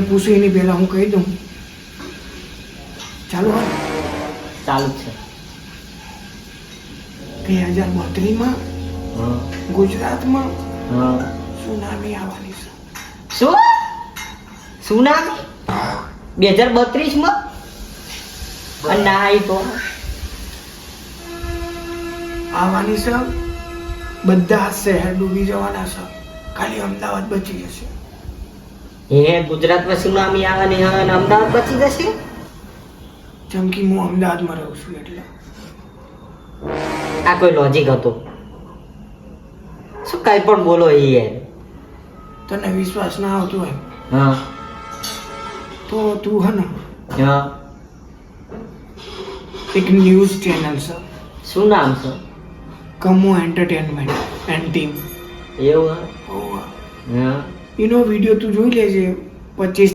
પૂછું એની પહેલા હું કહી દઉં. ચાલુ હા, ચાલુ જ છે. 2032માં હા ગુજરાતમાં હા. સુનામી આવવાની છે. શું સુનામી 2032 માં? ના એ તો આવવાની છે. બધા શહેર ડૂબી જવાના છે, ખાલી અમદાવાદ બચી જશે. હે ગુજરાતમાં સુનામી આવવાની હા અને અમદાવાદ બચી જશે? ચમકી હું અમદાવાદમાં રહું છું એટલે. આ કોઈ લોજિક હતું? શું કઈ પણ બોલો એ યાર. તને વિશ્વાસ ના આવતો હોય હા તો તું હે ને હા. એક ન્યૂઝ ચેનલ છે, શું નામ છે? કમો એન્ટરટેનમેન્ટ એન્ડ ટીમ. એવું હે? હા. એનો વિડીયો તું જોઈ લેજે. 25